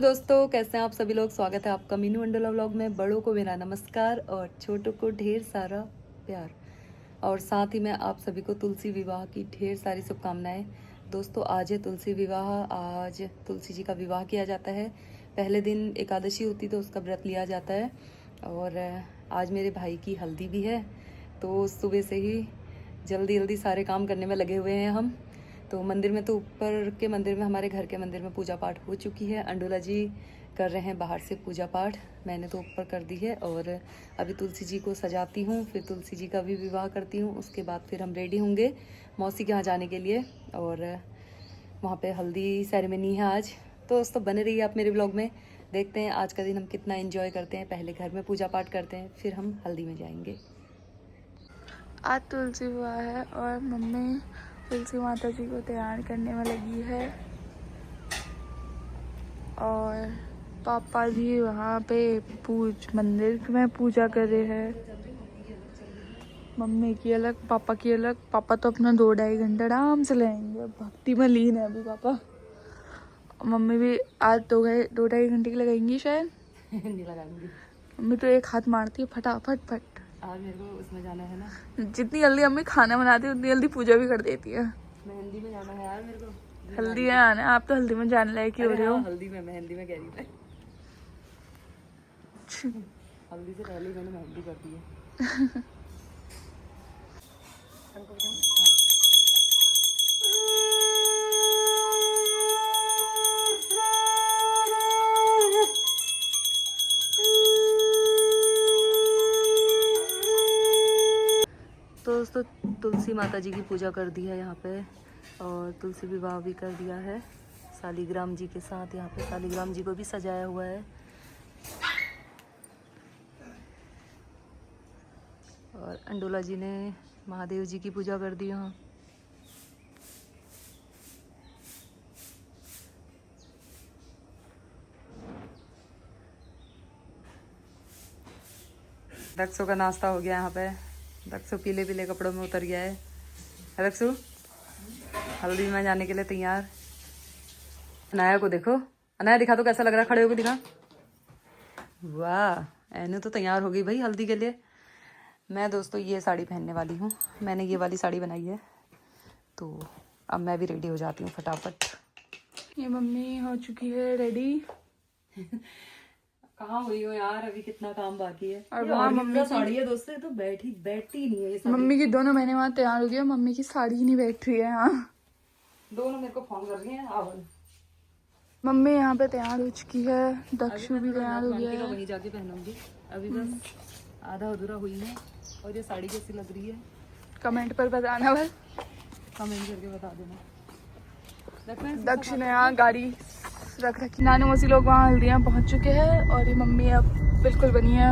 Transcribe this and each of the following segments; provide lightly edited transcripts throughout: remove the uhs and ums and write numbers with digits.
दोस्तों, कैसे हैं आप सभी लोग। स्वागत है आपका मीनू मंडोला व्लॉग में। बड़ों को मेरा नमस्कार और छोटों को ढेर सारा प्यार। और साथ ही में आप सभी को तुलसी विवाह की ढेर सारी शुभकामनाएं। दोस्तों, आज है तुलसी विवाह। आज तुलसी जी का विवाह किया जाता है। पहले दिन एकादशी होती तो उसका व्रत लिया जाता है। और आज मेरे भाई की हल्दी भी है, तो सुबह से ही जल्दी जल्दी सारे काम करने में लगे हुए हैं हम। तो मंदिर में, तो ऊपर के मंदिर में, हमारे घर के मंदिर में पूजा पाठ हो चुकी है। अंडोला जी कर रहे हैं बाहर से पूजा पाठ, मैंने तो ऊपर कर दी है। और अभी तुलसी जी को सजाती हूँ, फिर तुलसी जी का भी विवाह करती हूँ। उसके बाद फिर हम रेडी होंगे मौसी के यहाँ जाने के लिए, और वहाँ पे हल्दी सेरेमनी है आज। तो दोस्तों, बने रहिए आप मेरे ब्लॉग में। देखते हैं आज का दिन हम कितना एंजॉय करते हैं। पहले घर में पूजा पाठ करते हैं, फिर हम हल्दी में जाएंगे। आज तुलसी विवाह है और मम्मी तुलसी माता जी को तैयार करने में लगी है, और पापा जी वहाँ पे मंदिर में पूजा कर रहे हैं। मम्मी की अलग, पापा की अलग। पापा तो अपना 2-2.5 घंटा आराम से लेंगे, भक्ति में लीन है अभी पापा। मम्मी भी आज 2-2.5 घंटे की लगाएंगी शायद। नहीं लगाऊंगी। मम्मी तो एक हाथ मारती है फटाफट फट। आज मेरे को उसमें जाना है ना, जितनी जल्दी अम्मी खाना बनाती है उतनी जल्दी पूजा भी कर देती है। मेहंदी में जाना है यार मेरे को। हल्दी में आना है, आप तो हल्दी में जाने लायक ही हो रहे हो। हल्दी में, मेहंदी में कह रही मैं। हल्दी से पहले मैंने मेहंदी कर दी है। तो दोस्तों, तुलसी माता जी की पूजा कर दी है यहाँ पे, और तुलसी विवाह भी कर दिया है शालिग्राम जी के साथ। यहाँ पे शालिग्राम जी को भी सजाया हुआ है। और अंडोला जी ने महादेव जी की पूजा कर दी यहाँ। रक्सो का नाश्ता हो गया यहाँ पे। रक्सो पीले पीले कपड़ों में उतर गया है। रक्सो हल्दी में जाने के लिए तैयार। अनाया को देखो, अनाया दिखा तो कैसा लग रहा है, खड़े होकर दिखा। वाह, एनू तो तैयार हो गई भाई हल्दी के लिए। मैं दोस्तों ये साड़ी पहनने वाली हूँ, मैंने ये वाली साड़ी बनाई है, तो अब मैं भी रेडी हो जाती हूँ फटाफट। ये मम्मी हो चुकी है रेडी। कहाँ हुई हो यार, अभी कितना काम बाकी है। और वहाँ मम्मी साड़ी है दोस्तों, तो बैठती नहीं है ये साड़ी। मम्मी की दोनों बहनें वहाँ तैयार हो गई है, मम्मी की साड़ी ही नहीं बैठ रही है यहाँ। दोनों मेरे को फोन कर रही हैं। आओ, मम्मी यहाँ पे तैयार हो चुकी है, दक्षु भी तैयार हो गया है। वहीं जाके पहनूंगी, अभी बस आधा अधूरा हुई है। और ये साड़ी कैसी लग रही है कमेंट पर बताना, बस कमेंट करके बता देना। दक्ष ने यहाँ गाड़ी रख रखी। नानू मौसी लोग वहाँ हल्दियाँ पहुँच चुके हैं, और ये मम्मी अब बिल्कुल बनी है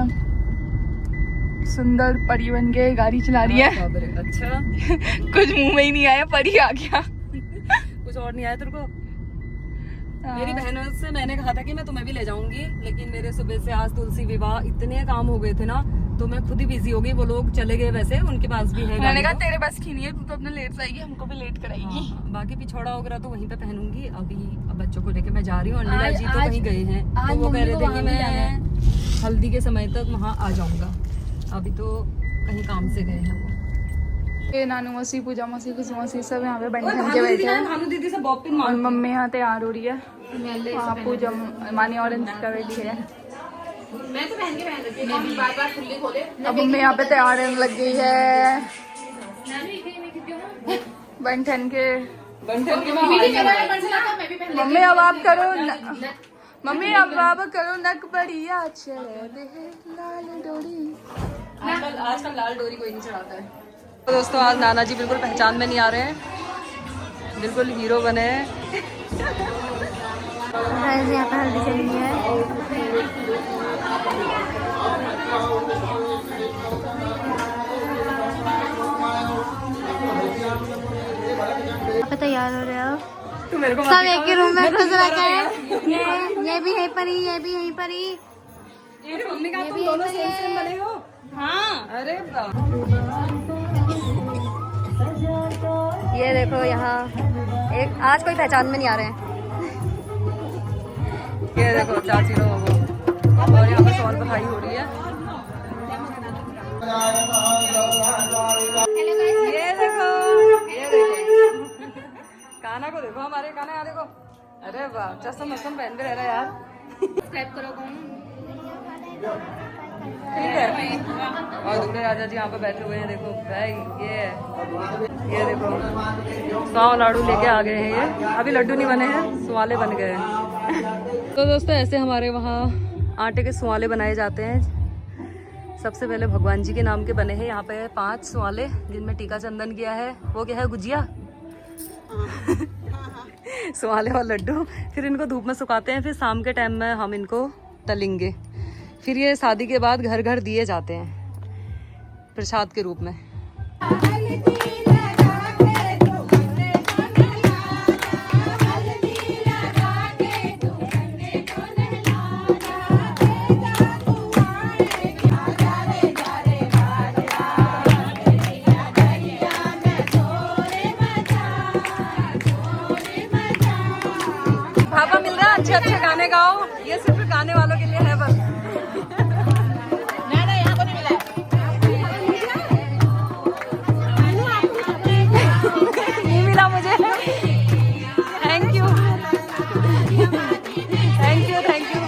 सुंदर परी बन के गाड़ी चला रही है। अच्छा कुछ मुंह में ही नहीं आया, परी आ गया। कुछ और नहीं आया तेरे को? मेरी बहनों से मैंने कहा था कि मैं तुम्हें भी ले जाऊंगी, लेकिन मेरे सुबह से आज तुलसी विवाह इतने काम हो गए थे ना, तो मैं खुद ही बिजी हो गई। वो लोग चले गए, वैसे उनके पास भी है। मैंने कहा तेरे बस की नहीं है, तू तो अपने लेट जाएगी, हमको भी लेट कराएगी। बाकी पिछौड़ा वगैरह तो वहीं पे पहनूंगी। अभी अब बच्चों को लेके मैं जा रही हूँ। अंडोला जी तो कहीं गए हैं, तो वो कह रहे थे कि मैं हल्दी के समय तक वहाँ आ जाऊंगा। अभी तो कहीं काम से गए हैं वो। ये नानू मौसी, पूजा मौसी, खुशबू मौसी सब यहाँ पे बन के बैठे हैं। भानु दीदी से बॉपिन और मम्मी यहाँ तैयार हो रही है। वहाँ पूजा मानी ऑरेंज का बैठी है। मैं तो पहन के रखी है, बार खुली खोले। अब मम्मी यहाँ पे तैयार होने लग गई है। बंठन के मम्मी अब आप करो मम्मी अब आप करो नक बढ़िया लाल डोरी। आजकल लाल डोरी कोई नहीं चढ़ाता है। तो दोस्तों, आज नाना जी बिल्कुल पहचान में नहीं आ रहे हैं, बिल्कुल हीरो बने हैं। यहाँ पर हल्दी चली है। तैयार हो रहे हो तू मेरे को सब एक ही रूम में घुस रखा है। ये भी यहीं पर ही, ये भी यहीं पर ही। ये मम्मी का तुम दोनों सेम बने हो। हाँ, अरे ये देखो यहाँ एक आज कोई पहचान में नहीं आ रहे हैं। ये देखो चाची लोगों को, और यहाँ पर सौर बधाई हो रही है। ये देखो काना को देखो, हमारे काना यहाँ देखो। अरे वाह, चश्मा मौसम पहन के रह रहा है यार। सब्सक्राइब करो कौन ठीक है। और दूल्हे राजा जी यहाँ पे बैठे हुए हैं, देखो भाई ये देखो सौ लाडू लेके आ गए हैं। ये अभी लड्डू नहीं बने हैं, सुवाले बन गए हैं। तो दोस्तों ऐसे हमारे वहाँ आटे के सुवाले बनाए जाते हैं। सबसे पहले भगवान जी के नाम के बने हैं। यहाँ पे 5 सुवाले जिनमें टीका चंदन किया है। वो क्या है, गुजिया सुवाले और लड्डू। फिर इनको धूप में सुखाते हैं, फिर शाम के टाइम में हम इनको तलेंगे। फिर ये शादी के बाद घर घर दिए जाते हैं प्रसाद के रूप में। पापा मिल रहा है, अच्छे अच्छे गाने गाओ। ये सिर्फ गाने वालों के लिए है बस। नहीं मिला मुझे। Thank you thank you thank you.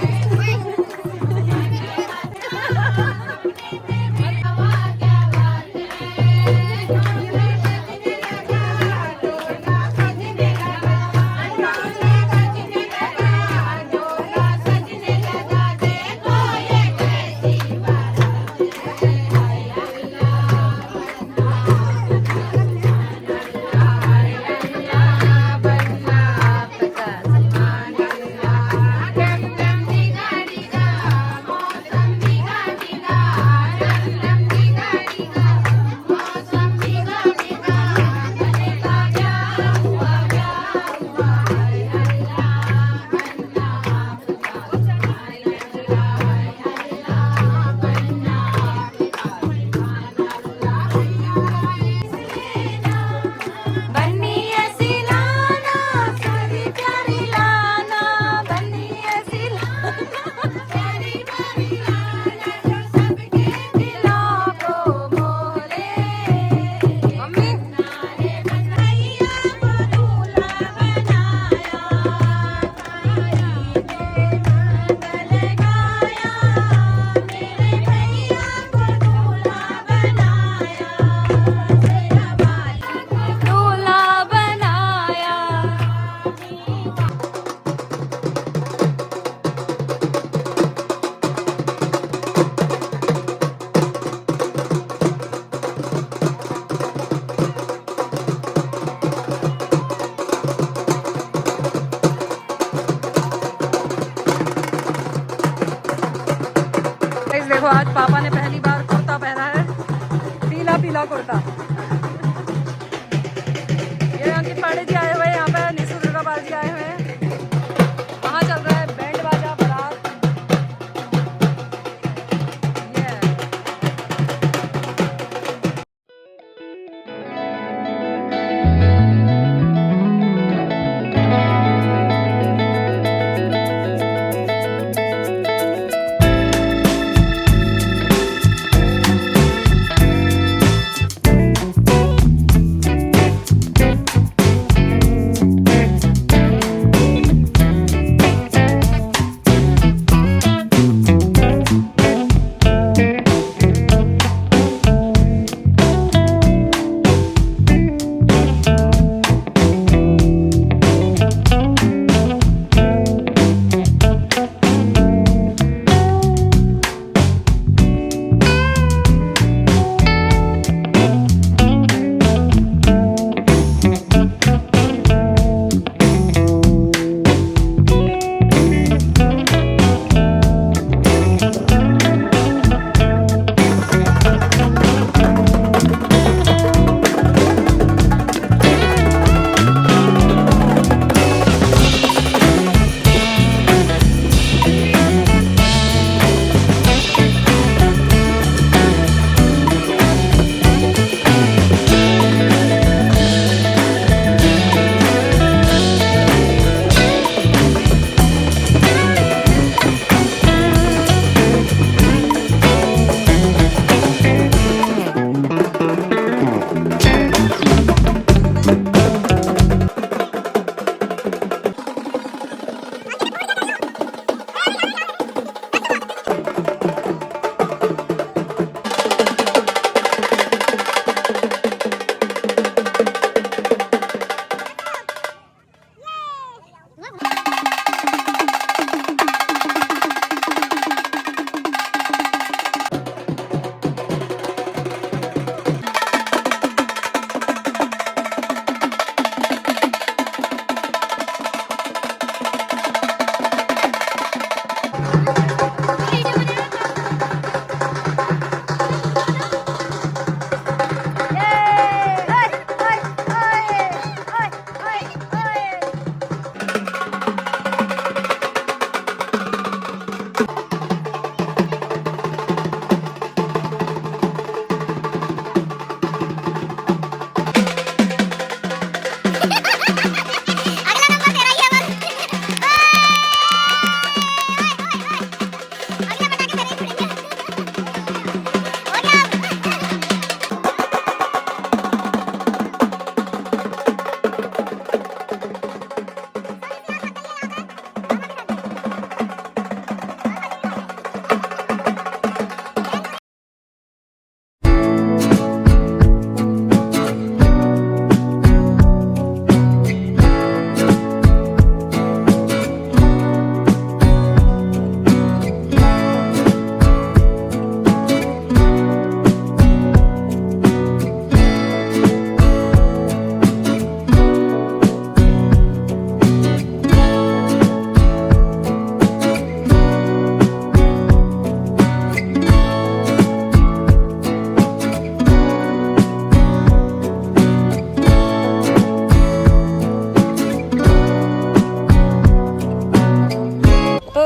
देखो आज पापा ने पहली बार कुर्ता पहना है, पीला पीला कुर्ता। ये अंकित पांडे जी आए हुए हैं, यहाँ पे निशु दुर्गा पाल जी आए हुए हैं। वहाँ चल रहा है बैंड बाजा बारात।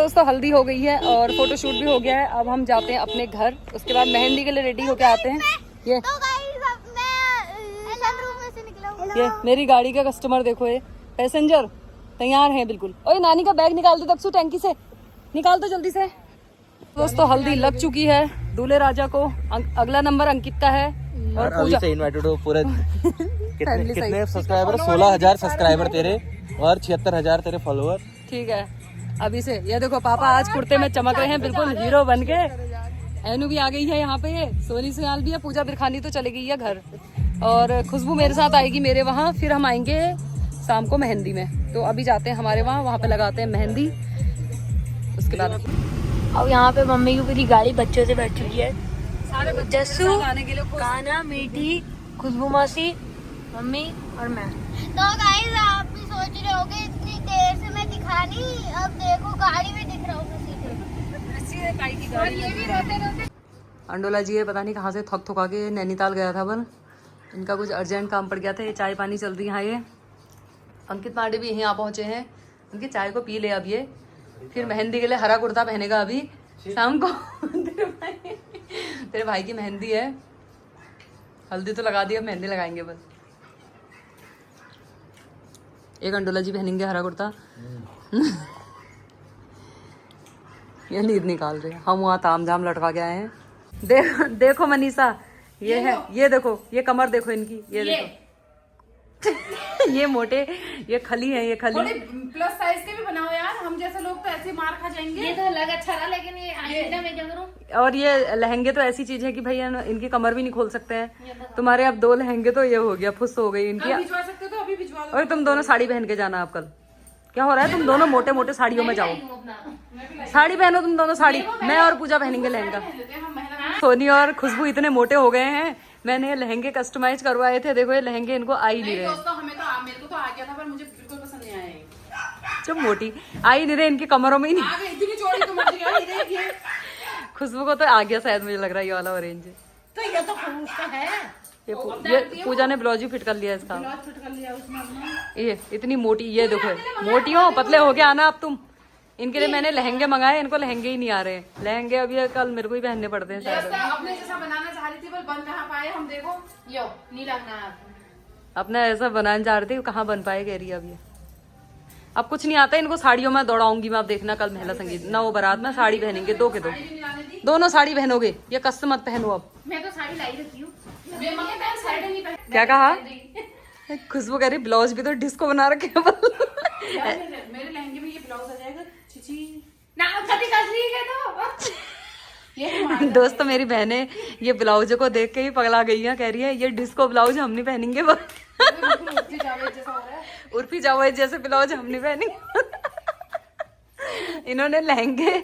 दोस्तों हल्दी हो गई है और फोटोशूट भी हो गया है। अब हम जाते हैं अपने घर, उसके बाद मेहंदी के लिए रेडी होके आते हैं। ये तो गाइस अब मैं सनरूफ में से निकला हूं। ये मेरी गाड़ी का कस्टमर देखो, ये पैसेंजर तैयार हैं बिल्कुल। ओए नानी का बैग निकाल दो दक्षु, टैंकी से निकाल दो जल्दी से। दोस्तों हल्दी लग चुकी है, दूल्हे राजा को अगला नंबर अंकित का है और अभी से इनवाइटेड हो पूरे कितने सब्सक्राइबर? 16,000 सब्सक्राइबर तेरे और 76,000 तेरे फॉलोअर। ठीक है अभी से। ये देखो पापा आज कुर्ते में चमक रहे हैं बिल्कुल हीरो बन के। एनू भी आ गई है यहाँ पे, सोनी सुयाल भी है, पूजा बिरखानी तो चली गई है घर और खुशबू मेरे साथ आएगी मेरे वहाँ। फिर हम आएंगे शाम को मेहंदी में। तो अभी जाते हैं हमारे वहाँ पे लगाते हैं मेहंदी। उसके बाद अब यहाँ पे मम्मी की पूरी गाड़ी बच्चों से बैठ चुकी है। सारे जस्सू, आने के लिए काना, मीठी, खुशबू मौसी, मम्मी और मैं। तो गाइस आप भी सोच रहे होगे इतनी देर से मैं दिखा नहीं, अब देखो गाड़ी में दिख रहा हूँ सीधे। अंडोला जी ये पता नहीं कहाँ से थक थका के नैनीताल गया था, बल इनका कुछ अर्जेंट काम पड़ गया था। ये चाय पानी चल रही है। ये अंकित पांडे भी यहीं आ पहुंचे हैं, उनकी चाय को पी ले अब ये। फिर मेहंदी के लिए हरा कुर्ता पहनेगा अभी शाम को। तेरे भाई की मेहंदी है, हल्दी तो लगा दी, अब मेहंदी लगाएंगे बस। एक अंडोला जी पहनेंगे हरा कुर्ता। ये नींद निकाल रहे हैं, हम वहाँ ताम झाम लटका के आए हैं। देखो मनीषा, ये है, ये देखो, ये कमर देखो इनकी, ये देखो। ये मोटे, ये खली है, ये खली। थोड़े प्लस साइज के भी बनाओ यार, हम जैसे लोग तो ऐसे मार खा जाएंगे। ये तो लग अच्छा रहा, लेकिन ये आईना में क्या करूं? और ये लहंगे तो ऐसी चीज है कि भैया इनकी कमर भी नहीं खोल सकते हैं। तुम्हारे अब 2 लहंगे तो ये हो गया, फुस हो गई इनकी। भिजवा सकते हो तो अभी भिजवा दो। और तुम दोनों साड़ी पहन के जाना आप कल। क्या हो रहा है, तुम दोनों मोटे मोटे साड़ियों में जाओ। साड़ी पहनो तुम दोनों, साड़ी। मैं और पूजा पहनेंगे लहंगा। सोनी और खुशबू इतने मोटे हो गए हैं, मैंने ये लहंगे कस्टमाइज करवाए थे। देखो ये लहंगे इनको आ ही नहीं रहे। दोस्तों हमें तो मेरे को तो आ गया था, पर मुझे बिल्कुल पसंद नहीं आया। जब मोटी आ ही नहीं रहे, इनकी कमरों में ही नहीं। आ गई इतनी चौड़ी तो मर गया, ये देखिए। खुशबू को तो आ गया शायद, मुझे लग रहा है ये वाला ऑरेंज। तो ये तो उसका है। ये पूजा ने ब्लाउज भी फिट कर लिया इसका। ब्लाउज फिट कर लिया उसने अपना। ये इतनी मोटी, ये देखो मोटी हो पतले हो के आना अब तुम। इनके लिए मैंने लहंगे मंगाए, इनको लहंगे ही नहीं आ रहे। लहंगे अभी कल मेरे को ही पहनने पड़ते हैं शायद। अपने जैसा बनाना चाह रही थी, पर बन कहाँ पाए हम। देखो यो नहीं लगना है अपना ऐसा बनाने जा रहे थे, कहाँ बन पाए कह रही है अब ये। अब कुछ नहीं आता इनको, साड़ियों में दौड़ाऊंगी मैं। अब देखना कल महिला संगीत ना वो बारात में साड़ी पहनेंगे, 2 के 2 दोनों साड़ी पहनोगे। ये कस्त मत पहनो अब। मैं तो साड़ी लाई रखी हूँ। क्या कहा खुशबू कह रही ब्लाउज भी तो डिस्को बना रखे हैं। मेरे लहंगे में ये ब्लाउज आ जाएगा। चिची ना कभी कसरी है तो। ये दोस्तों मेरी बहनें ये ब्लाउज को देख के ही पगला गई है, कह रही है ये डिस्को ब्लाउज हम नहीं पहनेंगे। उर्फी जावेद जैसा हो रहा है। उर्फी जावेद जैसे ब्लाउज हम नहीं पहनेंगे। इन्होंने लहंगे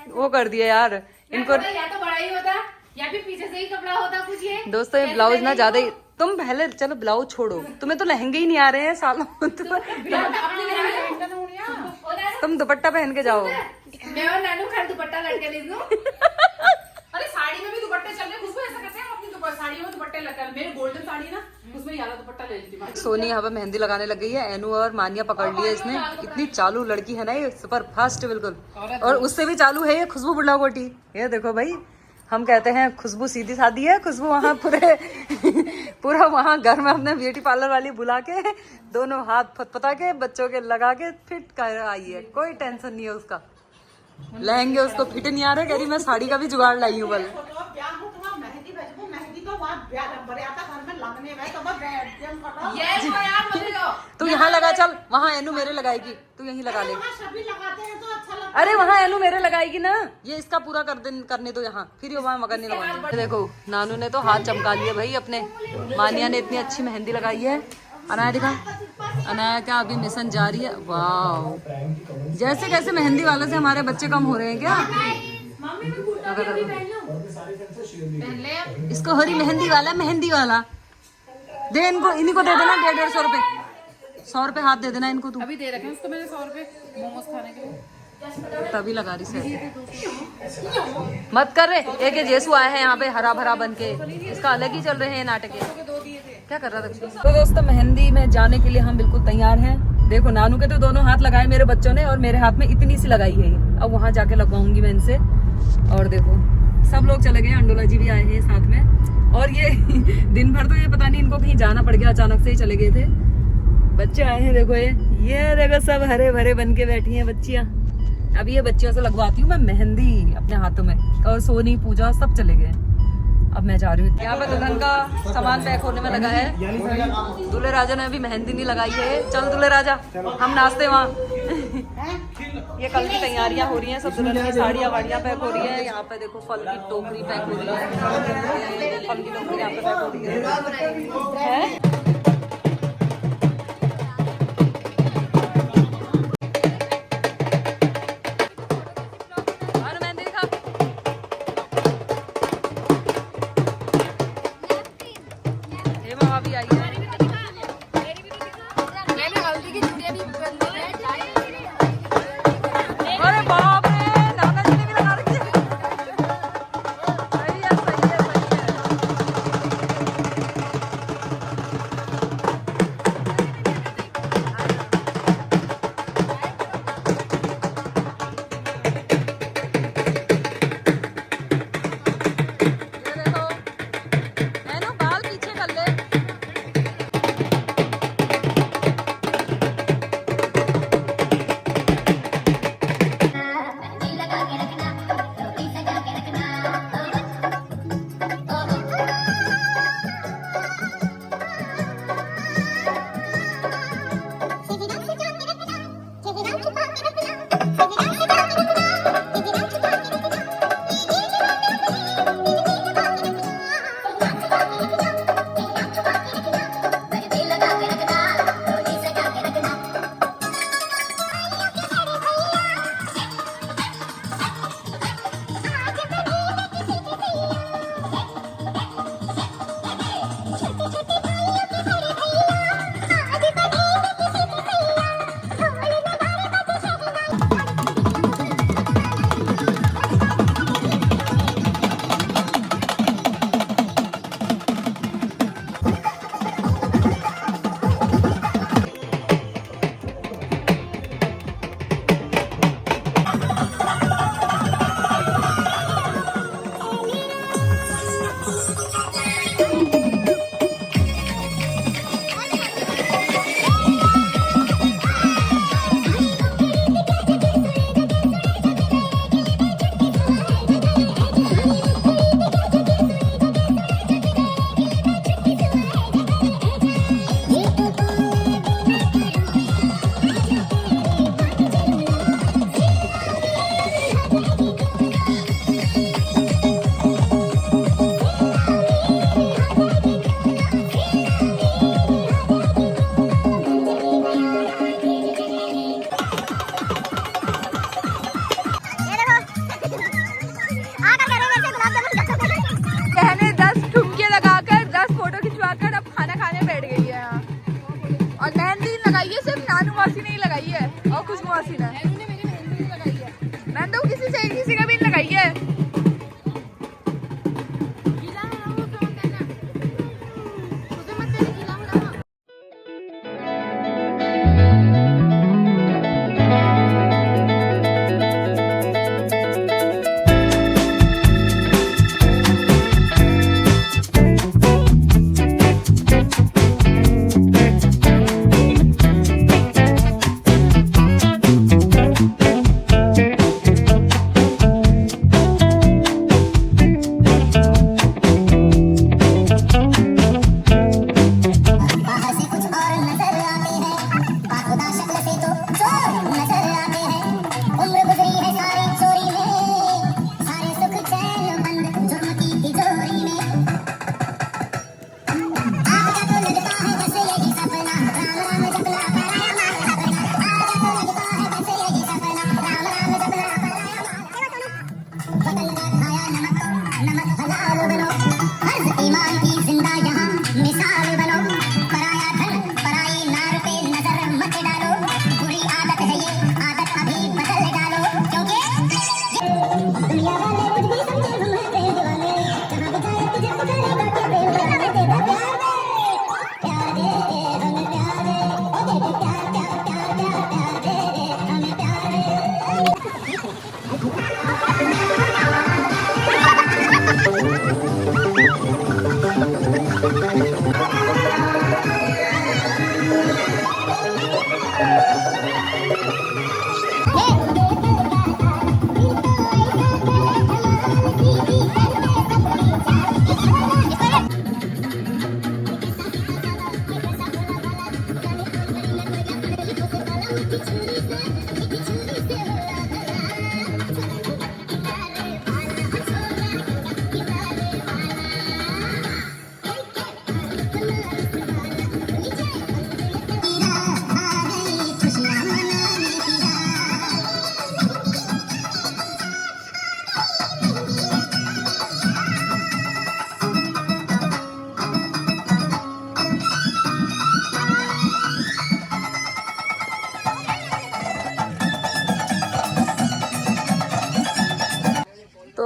वो कर दिया यार इनको। या तो बड़ा ही होता या फिर पीछे से ही कपड़ा होता कुछ। ये दोस्तों ये ब्लाउज ना ज्यादा ही, तुम पहले चलो ब्लाउज छोड़ो, तुम्हें तो लहंगे ही नहीं आ रहे हैं सालों। तुम दुपट्टा पहन के जाओ। मैं और नानू खैर दुपट्टा लटके ले दूं। अरे साड़ी में भी दुपट्टे चल रहे, उसको ऐसा करते हैं अपनी साड़ी में दुपट्टे लटका। मेरी गोल्डन साड़ी ना, उसमें यारा दुपट्टा ले लेती मैं। सोनी यहाँ पे मेहंदी लगाने लग गई है। एनू और मानिया पकड़ लिया इसने। इतनी चालू लड़की है ना ये, सुपर फास्ट बिल्कुल। और उससे भी चालू है ये खुशबू बुढ़ा कोटी। ये देखो भाई, हम कहते हैं खुशबू सीधी सादी है। खुशबू वहाँ पूरा वहाँ घर में अपने ब्यूटी पार्लर वाली बुला के दोनों हाथ फटफटा के बच्चों के लगा के फिट कर आई है। कोई टेंशन नहीं है उसका। लहंगे उसको फिट नहीं आ रहे, कह रही मैं साड़ी का भी जुगाड़ लाई हूँ। बल तू यहाँ लगा, चल वहाँ एनू मेरे लगाएगी, तू यहीं लगा ले। अरे वहाँ एनू मेरे लगाएगी ना, ये इसका पूरा करने दो यहाँ, फिर ये वहाँ मगर नहीं लगाएंगे। देखो नानू ने तो हाथ चमका लिए भाई अपने। मानिया ने इतनी अच्छी मेहंदी लगाई है। अनाया दिखा, अनाया क्या अभी मिशन जा रही है। वाह, जैसे कैसे मेहंदी वाले से हमारे बच्चे कम हो रहे हैं क्या। इसको हरी मेहंदी वाला, मेहंदी वाला दे इनको, इन्हीं को दे देना 150-150 रुपए। 100 रुपए हाथ दे देना इनको तू। अभी दे रखे हैं उसको मैंने 100 रुपए मोमोज खाने के लिए। तभी लगा रही से मत कर रहे। एक जेसू आया है यहाँ पे हरा भरा बन के, इसका अलग ही चल रहे हैं नाटक। क्या कर रहा था। तो दोस्तों मेहंदी में जाने के लिए हम बिल्कुल तैयार हैं। देखो नानू के तो दोनों हाथ लगाए मेरे बच्चों ने, और मेरे हाथ में इतनी सी लगाई है। अब वहां जाके लगवाऊंगी मैं इनसे। और देखो सब लोग चले गए, अंडोला जी भी आए हैं साथ में। और ये दिन भर तो ये पता नहीं इनको कहीं जाना पड़ गया, अचानक से ही चले गए थे। बच्चे आए हैं देखो, ये देखो सब हरे भरे बन के बैठी हैं बच्चियां। अभी ये बच्चियों से लगवाती हूँ मैं मेहंदी अपने हाथों में। और सोनी पूजा सब चले गए, अब मैं जा रही हूँ। यहाँ पे दुल्हन का सामान पैक होने में लगा है। दूल्हे राजा ने अभी मेहंदी नहीं लगाई है। चल दूल्हे राजा, हम नाचते वहाँ। ये कल की तैयारियां हो रही हैं, सब दुल्हन की साड़ियाँ वाड़ियाँ पैक हो रही है। यहाँ पे देखो फल की टोकरी पैक हो रही है, फल की टोकरी यहाँ पे पैक हो रही है। भी आई है। अरे बाप रे, नाना जी ने भी लगा रखी है। सही है, सही है, सही है।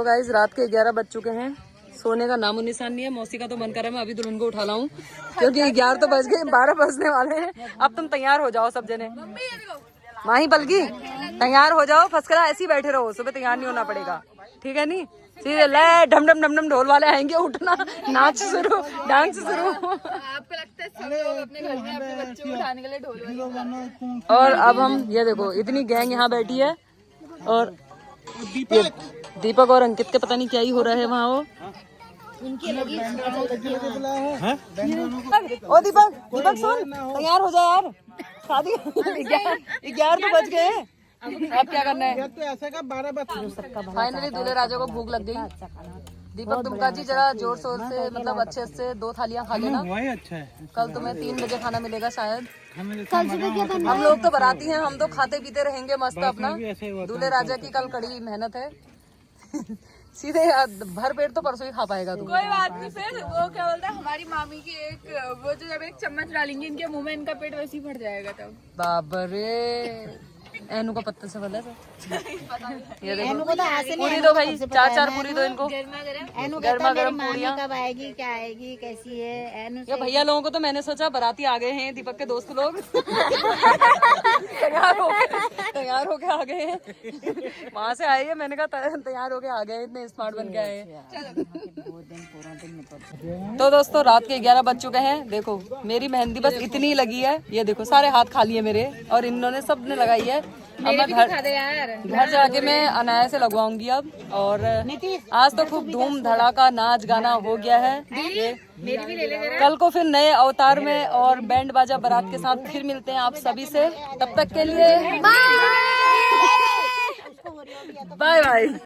तो गाइस रात के 11 बज चुके हैं, सोने का नामो निशान नहीं है। मौसी का तो मन कर रहा है मैं अभी दुल्हन को उठा लाऊं, क्योंकि 11 तो बज गए, 12 बजने वाले हैं। अब तुम तैयार हो जाओ सब जने, माही बल्कि तैयार हो जाओ, फसकरा ऐसे ही बैठे रहो, सुबह तैयार नहीं होना पड़ेगा, ठीक है? नहीं सीधे ले ढम ढम ढम ढम ढोल वाले आएंगे, उठना, नाच शुरू, डांस शुरू। आपको लगता है सब लोग अपने घर में अपने बच्चों को उठाने के लिए ढोल बजाते हैं? और अब हम ये देखो इतनी गैंग यहाँ बैठी है, और दीपक और अंकित के पता नहीं क्या ही हो रहा है वहाँ। वो ओ दीपक, दीपक सुन, तैयार हो जा यार, शादी 11 तो बज गए, अब क्या करना है? फाइनली दूल्हे राजा को भूख लग गई। दीपक दुमका जी जरा जोर शोर से, मतलब अच्छे से 2 थालियां खा लेना, अच्छा है। कल तुम्हें 3 बजे खाना मिलेगा शायद। हम लोग तो बराती हैं, हम तो खाते पीते रहेंगे मस्त अपना। दूल्हे राजा की कल कड़ी मेहनत है। सीधे भर पेट तो परसों ही खा पाएगा तू। कोई बात नहीं, फिर वो क्या बोलता है, हमारी मामी की एक वो जो जब एक चम्मच डालेंगे इनके मुंह में, इनका पेट वैसे ही फट जाएगा तब। बाबरे एनु का पत्ता से वाला ये देखो पूरी दो भाई, 4 पूरी दो इनको, गर्मा गर्म पूरियां। कब आएगी, क्या आएगी, कैसी है? ये भैया लोगों को तो मैंने सोचा बाराती आ गए हैं, दीपक के दोस्त लोग तैयार होके आ गए हैं, वहाँ से आए हैं, मैंने कहा तैयार होके आ गए, इतने स्मार्ट बन के आए हैं। तो दोस्तों रात के 11 बज चुके हैं, देखो मेरी मेहंदी बस इतनी ही लगी है, ये देखो सारे हाथ खाली है मेरे, और इन्होंने सबने लगाई है। अब मैं घर जाके मैं अनाया से लगवाऊंगी अब। और आज तो खूब धूम धड़ाका नाच गाना हो गया है। कल को फिर नए अवतार में और बैंड बाजा बारात के साथ फिर मिलते हैं आप सभी से, तब तक के लिए बाय बाय।